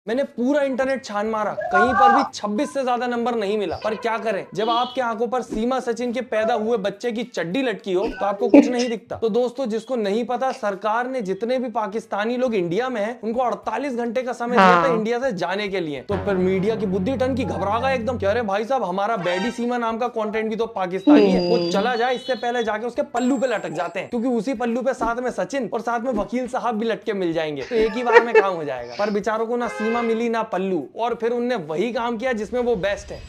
मैंने पूरा इंटरनेट छान मारा, कहीं पर भी 26 से ज्यादा नंबर नहीं मिला। पर क्या करें, जब आपके आंखों पर सीमा सचिन के पैदा हुए बच्चे की चड्डी लटकी हो तो आपको कुछ नहीं दिखता। तो दोस्तों, जिसको नहीं पता, सरकार ने जितने भी पाकिस्तानी लोग इंडिया में हैं उनको 48 घंटे का समय दिया था इंडिया से जाने के लिए। तो फिर मीडिया की बुद्धि टन की घबरा गया एकदम, कह रहे भाई साहब हमारा बैडी सीमा नाम का कंटेंट भी तो पाकिस्तानी है, वो चला जाए इससे पहले जाके उसके पल्लू पे लटक जाते हैं, क्योंकि उसी पल्लू पे साथ में सचिन और साथ में वकील साहब भी लटके मिल जाएंगे, तो एक ही बार में काम हो जाएगा। पर बेचारों को ना सीमा मिली ना पल्लू, और फिर उनने वही काम किया जिसमें वो बेस्ट है,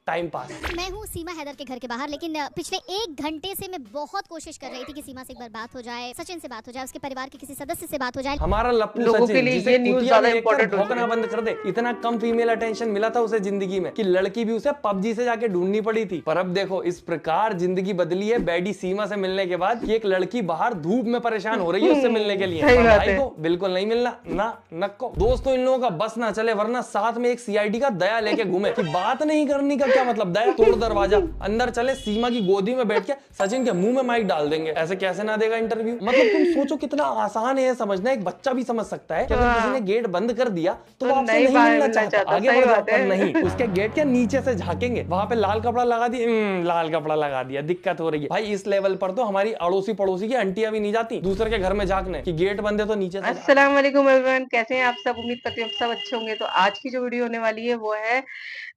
टाइम पास। मैं हूँ सीमा हैदर के घर के बाहर, लेकिन पिछले 1 घंटे से मैं बहुत कोशिश कर रही थी कि सीमा से एक बार बात हो जाए, सचिन से बात हो जाए, उसके परिवार के किसी सदस्य से बात हो जाए। हमारा लप्पू सचिन, जिसे न्यूज़ ज्यादा इंपॉर्टेंट भौंकना बंद कर दे, इतना कम फीमेल अटेंशन मिला था उसे जिंदगी में कि लड़की भी उसे पबजी से जाके ढूंढनी पड़ी थी। पर अब देखो इस प्रकार जिंदगी बदली है बैडी सीमा से मिलने के बाद कि एक लड़की बाहर धूप में परेशान हो रही है उससे मिलने के लिए। भाई को बिल्कुल नहीं मिलना ना नक्को। दोस्तों, इन लोगों का बस ना चले, वरना साथ में एक सीआईडी का दया लेके घूमे कि बात नहीं करने का क्या मतलब, दया तोड़ दरवाजा, अंदर चले, सीमा की गोदी में बैठ के सचिन के मुंह में माइक डाल देंगे। ऐसे कैसे ना देगा इंटरव्यू? मतलब तुम सोचो कितना आसान है समझना, एक बच्चा भी समझ सकता है कि अगर किसी ने गेट बंद कर दिया तो वो आपसे नहीं मिलना चाहता, आगे बढ़ जाओ, पर नहीं, उसके गेट के नीचे से झांकेंगे, वहां पे लाल कपड़ा लगा दिया, लाल कपड़ा लगा दिया, दिक्कत हो रही है भाई। इस लेवल पर तो हमारी अड़ोसी पड़ोसी की आंटियां भी नहीं जाती दूसरे के घर में झांकने कि गेट बंद है तो नीचे से। अस्सलाम वालेकुम एवरीवन, कैसे हैं आप सब? उम्मीद करती हूँ सब अच्छे होंगे। तो आज की जो वीडियो होने वाली है वो है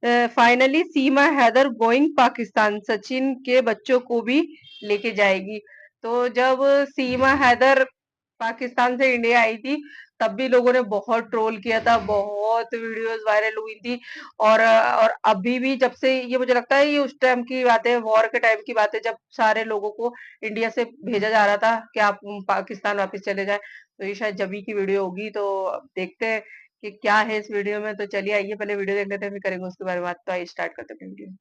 फाइनली सीमा हैदर गोइंग पाकिस्तान, सचिन के बच्चों को भी लेके जाएगी। तो जब सीमा हैदर पाकिस्तान से इंडिया आई थी तब भी लोगों ने बहुत ट्रोल किया था, बहुत वीडियोस वायरल हुई थी। और अभी भी, जब से ये, मुझे लगता है ये उस टाइम की बात है, वॉर के टाइम की बात है, जब सारे लोगों को इंडिया से भेजा जा रहा था कि आप पाकिस्तान वापस चले जाए। तो ये शायद जब की वीडियो होगी। तो अब देखते हैं कि क्या है इस वीडियो में। तो चलिए आइए पहले वीडियो देख लेते हैं, फिर करेंगे उसके बारे में बात। तो आइए स्टार्ट करते हैं वीडियो।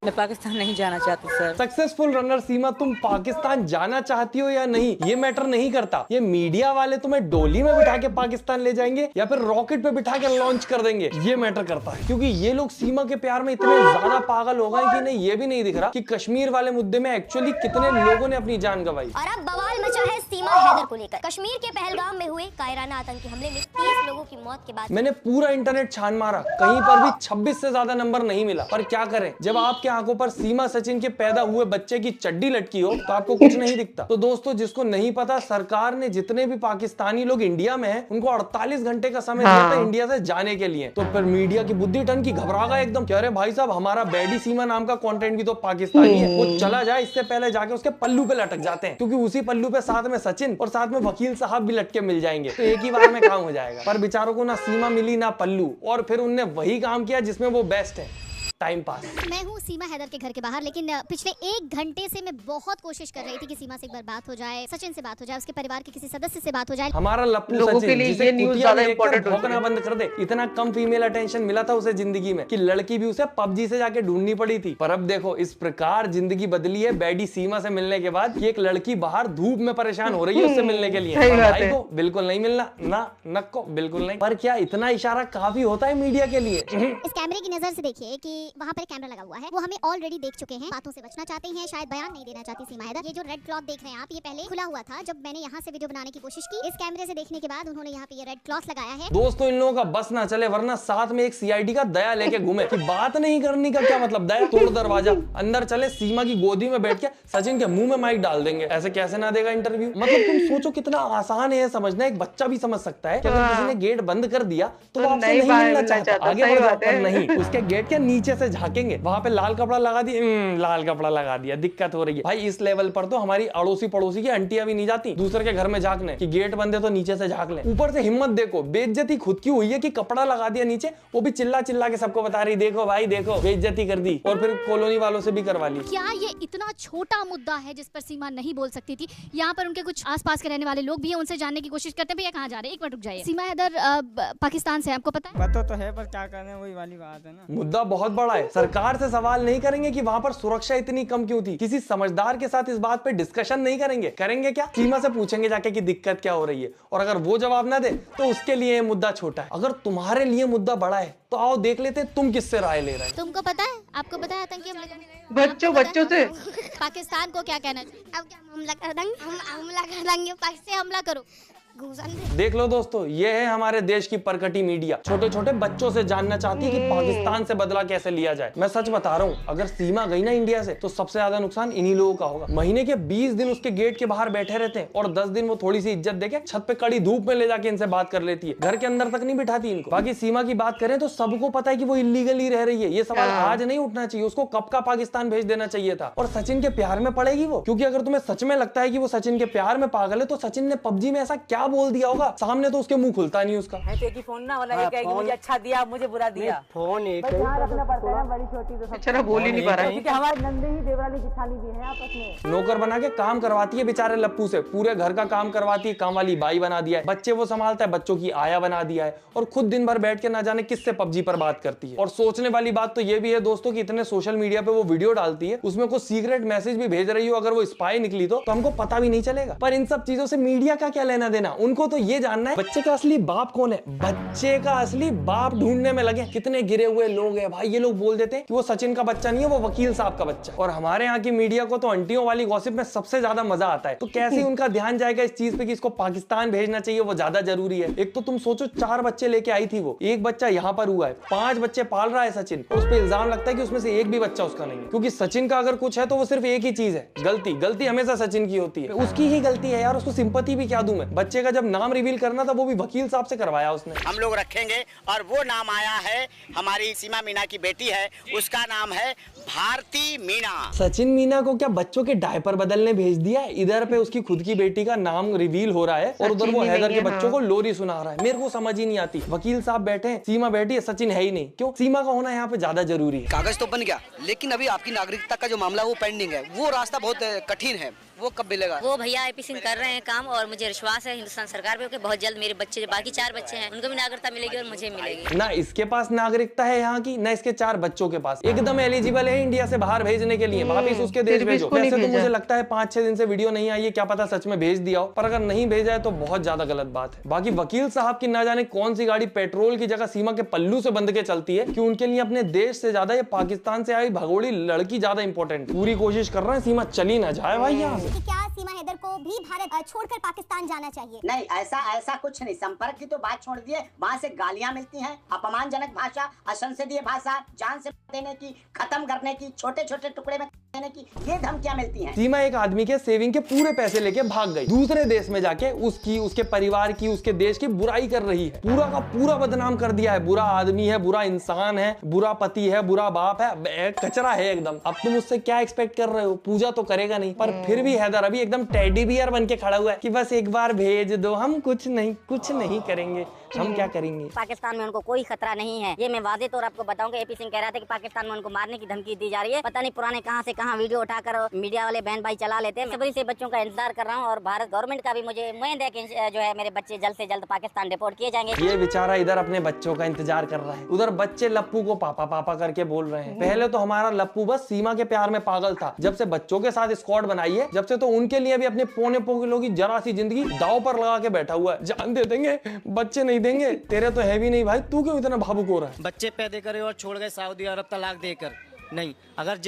मैं पाकिस्तान नहीं जाना चाहती सर। सक्सेसफुल रनर सीमा, तुम पाकिस्तान जाना चाहती हो या नहीं ये मैटर नहीं करता। ये मीडिया वाले तुम्हें डोली में बिठा के पाकिस्तान ले जाएंगे या फिर रॉकेट पे बिठा के लॉन्च कर देंगे, ये मैटर करता है। क्योंकि ये लोग सीमा के प्यार में इतने ज्यादा पागल हो गए कि इन्हें ये भी नहीं दिख रहा कि कश्मीर वाले मुद्दे में एक्चुअली कितने लोगों ने अपनी जान गंवाई। और अब बवाल मचा है सीमा हैदर को लेकर। कश्मीर के पहलगाम में हुए कायराना आतंकी हमले में 30 लोगों की मौत के बाद मैंने पूरा इंटरनेट छान मारा, कहीं पर भी 26 से ज्यादा नंबर नहीं मिला। पर क्या करें, जब आपके आंखों पर सीमा सचिन के पैदा हुए बच्चे की चड्डी लटकी हो तो आपको कुछ नहीं दिखता। तो दोस्तों, जिसको नहीं पता, सरकार ने जितने भी पाकिस्तानी लोग इंडिया में हैं उनको 48 घंटे का समय दिया था इंडिया से जाने के लिए। तो फिर मीडिया की बुद्धि टन की घबरा गया एकदम, कह रहे भाई साहब हमारा बैडी सीमा नाम का कंटेंट भी तो पाकिस्तानी है, वो चला जाए इससे पहले जाके उसके पल्लू पे लटक जाते हैं, क्योंकि उसी पल्लू पे साथ में सचिन और साथ में वकील साहब भी लटके मिल जाएंगे, तो एक ही बार में काम हो जाएगा। पर बेचारों को ना सीमा मिली ना पल्लू, और फिर उनने वही काम किया जिसमें वो बेस्ट है, टाइम पास। मैं हूँ सीमा हैदर के घर के बाहर, लेकिन पिछले 1 घंटे से मैं बहुत कोशिश कर रही थी कि सीमा से एक बार बात हो जाए, सचिन से बात हो जाए, उसके परिवार के किसी सदस्य से बात हो जाए। हमारा लप्पू सचिन, जिसे न्यूज़ ज्यादा इंपॉर्टेंट भौंकना बंद कर दे, इतना कम फीमेल अटेंशन मिला था उसे जिंदगी में कि लड़की भी उसे पबजी से जाके ढूंढनी पड़ी थी। पर अब देखो इस प्रकार जिंदगी बदली है बैडी सीमा से मिलने के बाद कि एक लड़की बाहर धूप में परेशान हो रही है उससे मिलने के लिए। भाई को बिल्कुल नहीं मिलना ना नक्को, बिल्कुल नहीं। पर क्या इतना इशारा काफी होता है मीडिया के लिए? इस कैमरे की नजर से देखिए कि वहाँ पर कैमरा लगा हुआ है, वो हमें ऑलरेडी देख चुके हैं। बातों से बचना चाहते हैं, शायद बयान नहीं देना चाहती सीमा हैदर। ये जो रेड क्लॉथ देख रहे हैं आप, ये पहले खुला हुआ था जब मैंने यहाँ से वीडियो बनाने की कोशिश की। इस कैमरे से देखने के बाद उन्होंने यहाँ पे ये रेड क्लॉथ लगाया है। दोस्तों, इन लोगों का बस ना चले, वरना साथ में एक सीआईडी का दया लेके घूमे कि बात नहीं करने का क्या मतलब, दया तोड़ दरवाजा, अंदर चले, सीमा की गोदी में बैठ के सचिन के मुंह में माइक डाल देंगे। ऐसे कैसे ना देगा इंटरव्यू? मतलब तुम सोचो कितना आसान है समझना, एक बच्चा भी समझ सकता है कि अगर किसी ने गेट बंद कर दिया तो वो आपसे नहीं मिलना चाहता, आगे बढ़ जाओ, पर नहीं, उसके गेट के नीचे से झांकेंगे, वहां पे लाल कपड़ा लगा दिया, लाल कपड़ा लगा दिया, दिक्कत हो रही है भाई। इस लेवल पर तो हमारी अड़ोसी पड़ोसी की आंटियां भी नहीं जाती दूसरे के घर में झांकने कि गेट बंद है तो नीचे से झांक ले। ऊपर से हिम्मत देखो, बेइज्जती खुद की हुई है कि कपड़ा लगा दिया नीचे, वो भी चिल्ला चिल्ला के सबको बता रही, देखो भाई देखो, बेइज्जती कर दी, और फिर कॉलोनी वालों से भी करवा ली। क्या ये इतना छोटा मुद्दा है जिस पर सीमा नहीं बोल सकती थी? यहाँ पर उनके कुछ आसपास के रहने वाले लोग भी हैं, उनसे जानने की कोशिश करते हैं भैया कहाँ जा रहे हैं, एक मिनट रुक जाइए। सीमा हैदर पाकिस्तान से, आपको पता है? पता तो है, पर क्या कर रहे हैं वही वाली बात है ना। मुद्दा बहुत बड़ा बड़ा है। सरकार से सवाल नहीं करेंगे कि वहां पर सुरक्षा इतनी कम क्यों थी, किसी समझदार के साथ इस बात पे डिस्कशन नहीं करेंगे। करेंगे क्या? सीमा से पूछेंगे जाके कि दिक्कत क्या हो रही है, और अगर वो जवाब ना दे तो उसके लिए मुद्दा छोटा है। अगर तुम्हारे लिए मुद्दा बड़ा है तो आओ देख लेते तुम किससे राय ले रहे हो। तुमको पता है, आपको पता है आतंकी हमले बच्चों से पाकिस्तान को क्या कहना चाहिए? अब क्या हमला कर देंगे, हम हमला कर देंगे, पाकिस्तान से हमला करो। देख लो दोस्तों, ये है हमारे देश की परकटी मीडिया, छोटे छोटे बच्चों से जानना चाहती है कि पाकिस्तान से बदला कैसे लिया जाए। मैं सच बता रहा हूँ, अगर सीमा गई ना इंडिया से तो सबसे ज्यादा नुकसान इन्हीं लोगों का होगा। महीने के 20 दिन उसके गेट के बाहर बैठे रहते हैं और 10 दिन वो थोड़ी सी इज्जत देके छत पे कड़ी धूप में ले जाके इनसे बात कर लेती है, घर के अंदर तक नहीं बिठाती इनको। बाकी सीमा की बात करें तो सबको पता है कि वो इलीगली रह रही है। ये सवाल आज नहीं उठना चाहिए, उसको कब का पाकिस्तान भेज देना चाहिए था। और सचिन के प्यार में पड़ेगी वो, क्योंकि अगर तुम्हें सच में लगता है कि वो सचिन के प्यार में पागल है तो सचिन ने पबजी में ऐसा क्या बोल दिया होगा, सामने तो उसके मुंह खुलता नहीं उसका। फोन ना वाला ये कहेगी मुझे अच्छा दिया, मुझे बुरा दिया। फोन एक रखना पड़ता है, बड़ी छोटी तो बेचारा बोल ही नहीं पा रहा है। क्योंकि हमारे नंदे ही देवराली की थाली भी है आपस में। नौकर बना के काम करवाती है बेचारे लप्पू से, पूरे घर का काम करवाती है, काम वाली बाई बना दिया है, बच्चे वो संभालता है, बच्चों की आया बना दिया है, और खुद दिन भर बैठ के ना जाने किससे पबजी पर बात करती है। और सोचने वाली बात तो ये भी है दोस्तों कि इतने सोशल मीडिया पे वो वीडियो डालती है, उसमें कोई सीक्रेट मैसेज भी भेज रही हो, अगर वो स्पाई निकली तो हमको पता भी नहीं चलेगा। पर इन सब चीजों से मीडिया का क्या लेना देना, उनको तो ये जानना है बच्चे का असली बाप कौन है। बच्चे का असली बाप ढूंढने में लगे। कितने गिरे हुए लोग हैं भाई, ये लोग बोल देते हैं कि वो सचिन का बच्चा नहीं है, वो वकील साहब का बच्चा। और हमारे यहाँ की मीडिया को तो अंटियों वाली गॉसिप में सबसे ज्यादा मजा आता है। तो कैसे उनका ध्यान जाएगा इस चीज पे कि इसको पाकिस्तान भेजना चाहिए, वो ज्यादा जरूरी है। एक तो तुम सोचो 4 बच्चे लेके आई थी वो, एक बच्चा यहाँ पर हुआ है, 5 बच्चे पाल रहा है सचिन, और उस पर इल्जाम लगता है कि उसमें से एक भी बच्चा उसका नहीं है। क्योंकि सचिन का अगर कुछ है तो वो सिर्फ एक ही चीज है, गलती हमेशा सचिन की होती है, उसकी ही गलती है यार, उसको सिंपैथी भी क्या दूं मैं। बच्चे का जब नाम रिवील करना था वो भी वकील साहब से करवाया उसने। हम लोग रखेंगे और वो नाम आया है हमारी सीमा मीना की बेटी है, उसका नाम है भारती मीना। सचिन मीना को क्या बच्चों के डायपर बदलने भेज दिया है? इधर पे उसकी खुद की बेटी का नाम रिवील हो रहा है और उधर वो हैदर के बच्चों को लोरी सुना रहा है। मेरे को समझ ही नहीं आती। वकील साहब बैठे हैं, सीमा बैठी है, सचिन है ही नहीं। क्यों? सीमा का होना यहाँ पे ज्यादा जरूरी है। कागज तो बन गया, लेकिन अभी आपकी नागरिकता का जो मामला वो पेंडिंग है, वो रास्ता बहुत कठिन है, वो कब मिलेगा? वो भैया एपी सिंह कर रहे हैं काम, और मुझे विश्वास है हिंदुस्तान सरकार पे कि बहुत जल्द मेरे बच्चे, जो बाकी 4 बच्चे हैं, उनको भी नागरिकता मिलेगी और मुझे मिलेगी। ना इसके पास नागरिकता है यहाँ की, ना इसके 4 बच्चों के पास। एकदम एलिजिबल है इंडिया से बाहर भेजने के लिए, वापिस उसके देश भेजो। वैसे तो मुझे लगता है 5-6 दिन से वीडियो नहीं आई है, क्या पता सच में भेज दिया हो, पर अगर नहीं भेजा है तो बहुत ज्यादा गलत बात है। बाकी वकील साहब की ना जाने कौन सी गाड़ी पेट्रोल की जगह सीमा के पल्लू से बंध के चलती है कि उनके लिए अपने देश से ज्यादा ये पाकिस्तान से आई भगोड़ी लड़की ज्यादा इंपॉर्टेंट। पूरी कोशिश कर रहे हैं सीमा चली ना जाए भाई यहाँ से। क्या सीमा हैदर को भी भारत छोड़कर पाकिस्तान जाना चाहिए? नहीं, ऐसा कुछ नहीं। संपर्क की तो बात छोड़ दिए, वहाँ से गालियाँ मिलती हैं, अपमानजनक भाषा, असंसदीय भाषा, जान से देने की, खत्म करने की, छोटे छोटे टुकड़े में देने की, ये धमकियाँ मिलती हैं। सीमा एक आदमी के सेविंग के पूरे पैसे लेके भाग गई, दूसरे देश में जाके उसकी, उसके परिवार की, उसके देश की बुराई कर रही है, पूरा का पूरा बदनाम कर दिया है। बुरा आदमी है, बुरा इंसान है, बुरा पति है, बुरा बाप है, कचरा है एकदम। अब तुम उससे क्या एक्सपेक्ट कर रहे हो? पूजा तो करेगा नहीं, पर फिर भी हैदर अभी एकदम टेडी बियर बन के खड़ा हुआ है कि बस एक बार भेज दो, हम कुछ नहीं करेंगे, हम क्या करेंगे। पाकिस्तान में उनको कोई खतरा नहीं है, ये मैं वादे तौर आपको बताऊंगा। एपी सिंह कह रहा था कि पाकिस्तान में उनको मारने की धमकी दी जा रही है। पता नहीं पुराने कहां से कहां वीडियो उठाकर मीडिया वाले बहन भाई चला लेते हैं। मैं से बच्चों का इंतजार कर रहा हूं, और भारत गवर्नमेंट का भी मुझे उम्मीद है कि जो है मेरे बच्चे जल्द से जल्द पाकिस्तान डिपोर्ट किए जाएंगे। ये बेचारा इधर अपने बच्चों का इंतजार कर रहा है, उधर बच्चे लप्पू को पापा पापा करके बोल रहे हैं। पहले तो हमारा लप्पू बस सीमा के प्यार में पागल था, जब से बच्चों के साथ स्क्वाड बनाई है, जब से तो उनके लिए भी अपने पौने किलो की जरा सी जिंदगी दाव पर लगा के बैठा हुआ है। जान दे देंगे, बच्चे नहीं देंगे। तेरे तो है भी नहीं भाई, तू क्यों इतना भावुक हो रहा है? बच्चे पैदा करे और छोड़ गए सऊदी अरब तलाक देकर। नहीं, अगर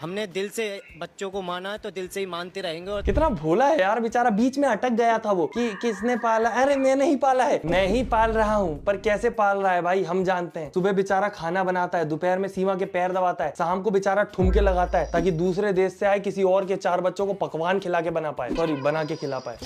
हमने दिल से बच्चों को माना है तो दिल से ही मानते रहेंगे। और कितना भोला है यार बेचारा, बीच में अटक गया था वो कि किसने पाला। अरे मैं नहीं पाला है, मैं ही पाल रहा हूँ, पर कैसे पाल रहा है भाई हम जानते हैं। सुबह बेचारा खाना बनाता है, दोपहर में सीमा के पैर दबाता है, शाम को बेचारा ठुमके लगाता है ताकि दूसरे देश से आए किसी और के 4 बच्चों को पकवान खिला के बना के खिला पाए।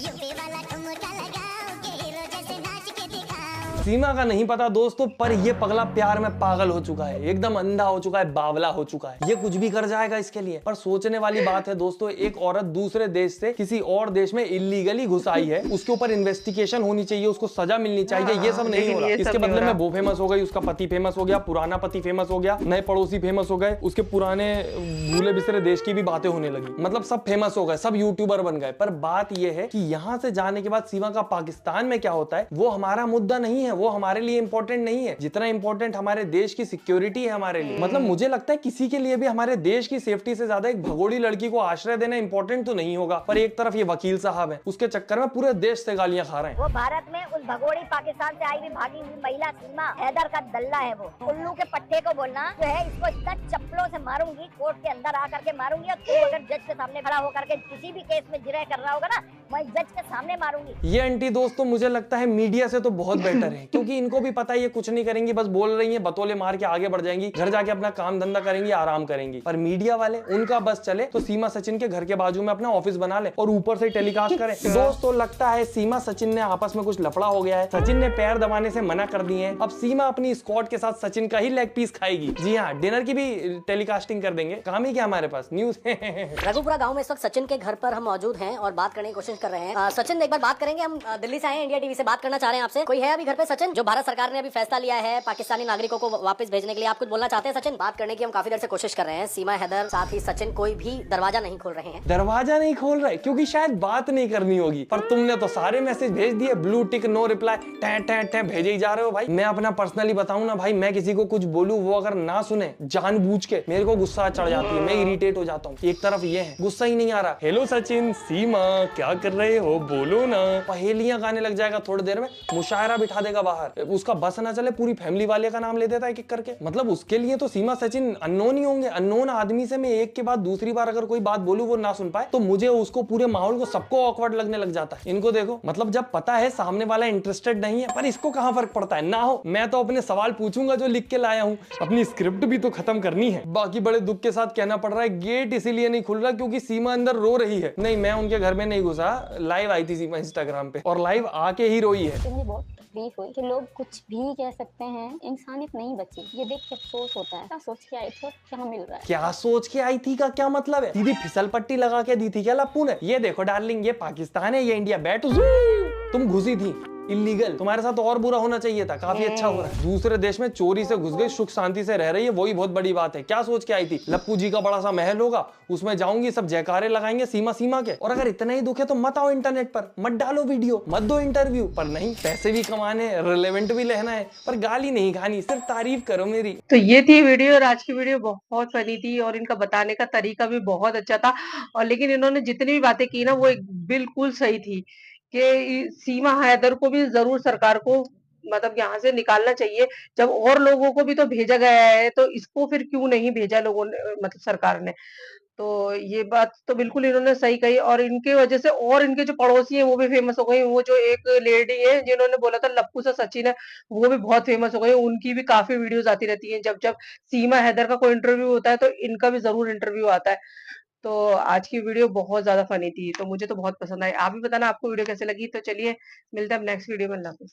सीमा का नहीं पता दोस्तों, पर ये पगला प्यार में पागल हो चुका है, एकदम अंधा हो चुका है, बावला हो चुका है। ये कुछ भी कर जाएगा इसके लिए। पर सोचने वाली बात है दोस्तों, एक औरत दूसरे देश से किसी और देश में इलीगली घुस आई है, उसके ऊपर इन्वेस्टिगेशन होनी चाहिए, उसको सजा मिलनी चाहिए। ये सब नहीं हो रहा। इसके बदले में वो फेमस हो गई, उसका पति फेमस हो गया, पुराना पति फेमस हो गया, नए पड़ोसी फेमस हो गए, उसके पुराने भूले बिसरे देश की भी बातें होने लगी। मतलब सब फेमस हो गए, सब यूट्यूबर बन गए। पर बात यह है कि यहाँ से जाने के बाद सीमा का पाकिस्तान में क्या होता है वो हमारा मुद्दा नहीं है, वो हमारे लिए इंपॉर्टेंट नहीं है जितना इंपॉर्टेंट हमारे देश की सिक्योरिटी है हमारे लिए। मतलब मुझे लगता है किसी के लिए भी हमारे देश की सेफ्टी से ज्यादा एक भगोड़ी लड़की को आश्रय देना इंपॉर्टेंट तो नहीं होगा। पर एक तरफ ये वकील साहब है, उसके चक्कर में पूरे देश से गालियां खा रहे हैं। वो भारत में उस भगोड़ी पाकिस्तान से आई हुई भागी हुई महिला सीमा हैदर का दल्ला है। वो उल्लू के पट्टे को बोलना जो है, इसको इतना चप्पलों से मारूंगी, कोर्ट के अंदर आकर के मारूंगी, और तू अगर जज के सामने खड़ा होकर के किसी भी केस में जिरह कर रहा होगा ना, मैं जज के सामने मारूंगी। ये आंटी दोस्तों मुझे लगता है मीडिया से तो बहुत बेटर है, क्योंकि इनको भी पता है ये कुछ नहीं करेंगी, बस बोल रही है, बतौले मार के आगे बढ़ जाएंगी, घर जाके अपना काम धंधा करेंगी, आराम करेंगी। पर मीडिया वाले उनका बस चले तो सीमा सचिन के घर के बाजू में अपना ऑफिस बना ले और ऊपर से टेलीकास्ट करें। दोस्तों लगता है सीमा सचिन ने आपस में कुछ लफड़ा हो गया है, सचिन ने पैर दबाने से मना कर दिए हैं। अब सीमा अपनी स्क्वाड के साथ सचिन का ही लेग पीस खाएगी। जी हाँ, डिनर की भी टेलीकास्टिंग कर देंगे, काम ही क्या हमारे पास न्यूज। रघुपुरा गांव में इस वक्त सचिन के घर पर हम मौजूद हैं और बात करने की कोशिश कर रहे हैं। सचिन एक बार बात करेंगे, हम दिल्ली से आए हैं, इंडिया टीवी से बात करना चाह रहे हैं आपसे। कोई है अभी घर पे सचिन? जो भारत सरकार ने अभी फैसला लिया है पाकिस्तानी नागरिकों को वापस भेजने के लिए, आप कुछ बोलना चाहते हैं सचिन? बात करने की हम काफी देर से कोशिश कर रहे हैं। सीमा हैदर साथ ही सचिन कोई भी दरवाजा नहीं खोल रहे हैं। दरवाजा नहीं खोल रहे क्योंकि शायद बात नहीं करनी होगी, पर तुमने तो सारे मैसेज भेज दिए, ब्लू टिक नो रिप्लाई टे भेजे ही जा रहे हो भाई। मैं अपना पर्सनली बताऊं ना भाई, मैं किसी को कुछ बोलूं वो अगर ना सुने जानबूझ के, मेरे को गुस्सा चढ़ जाती है, मैं इरिटेट हो जाता हूँ। एक तरफ ये है गुस्सा ही नहीं आ रहा, हेलो सचिन, सीमा क्या कर रहे हो, बोलो ना, पहेलियां गाने लग जाएगा थोड़ी देर में, मुशायरा बिठा देगा बाहर, उसका बस ना चले पूरी फैमिली वाले का नाम ले देता है एक एक करके। मतलब उसके लिए तो सीमा सचिन अननोन ही होंगे। अननोन आदमी से मैं एक के बाद दूसरी बार अगर कोई बात बोलूं वो ना सुन पाए तो मुझे उसको पूरे माहौल को सबको ऑकवर्ड लगने लग जाता है। इनको देखो, मतलब जब पता है सामने वाला इंटरेस्टेड नहीं है, पर इसको कहां फर्क पड़ता है, ना हो मैं तो अपने सवाल पूछूंगा जो लिख के लाया हूं, अपनी स्क्रिप्ट भी तो खत्म करनी है। बाकी बड़े दुख के साथ कहना पड़ रहा है गेट इसीलिए नहीं खुल रहा क्योंकि सीमा अंदर रो रही है। नहीं, मैं उनके घर में नहीं घुसा, लाइव आई थी सीमा इंस्टाग्राम पे और लाइव आके ही रोई है। मुझे बहुत तकलीफ हुई कि लोग कुछ भी कह सकते हैं, इंसानियत नहीं बची। ये देख के अफसोस होता है, क्या सोच के आई थी और क्या मिल रहा है। क्या सोच के आई थी का क्या मतलब है? सीधी फिसल पट्टी लगा के दी थी क्या लप्पू ने? ये देखो डार्लिंग, ये पाकिस्तान है, ये इंडिया, बैठ, तुम घुसी थी इलीगल, तुम्हारे साथ और बुरा होना चाहिए था। काफी अच्छा हो रहा है, दूसरे देश में चोरी से घुस गई, सुख शांति से रह रही है, वही बहुत बड़ी बात है। क्या सोच के आई थी? लप्पू जी का बड़ा सा महल होगा, उसमें जाऊंगी, सब जयकारे लगाएंगे सीमा सीमा के। और अगर इतना ही दुख है तो मत आओ इंटरनेट पर, मत डालो वीडियो, मत दो इंटरव्यू। पर नहीं, पैसे भी कमाने, रिलेवेंट भी लेना है, पर गाली नहीं खानी, सिर्फ तारीफ करो मेरी। तो ये थी वीडियो, और आज की वीडियो बहुत फनी थी और इनका बताने का तरीका भी बहुत अच्छा था। और लेकिन इन्होंने जितनी भी बातें की ना वो बिल्कुल सही थी कि सीमा हैदर को भी जरूर सरकार को मतलब यहाँ से निकालना चाहिए। जब और लोगों को भी तो भेजा गया है तो इसको फिर क्यों नहीं भेजा लोगों ने, मतलब सरकार ने। तो ये बात तो बिल्कुल इन्होंने सही कही और इनके वजह से और इनके जो पड़ोसी हैं वो भी फेमस हो गई। वो जो एक लेडी है जिन्होंने बोला था लप्पू से सचिन है, वो भी बहुत फेमस हो गई। उनकी भी काफी वीडियोस आती रहती हैं। जब जब सीमा हैदर का कोई इंटरव्यू होता है तो इनका भी जरूर इंटरव्यू आता है। तो आज की वीडियो बहुत ज्यादा फनी थी, तो मुझे तो बहुत पसंद आई। आप भी बताना आपको वीडियो कैसे लगी। तो चलिए मिलते हैं नेक्स्ट वीडियो में। अल्लाह हाफिज़।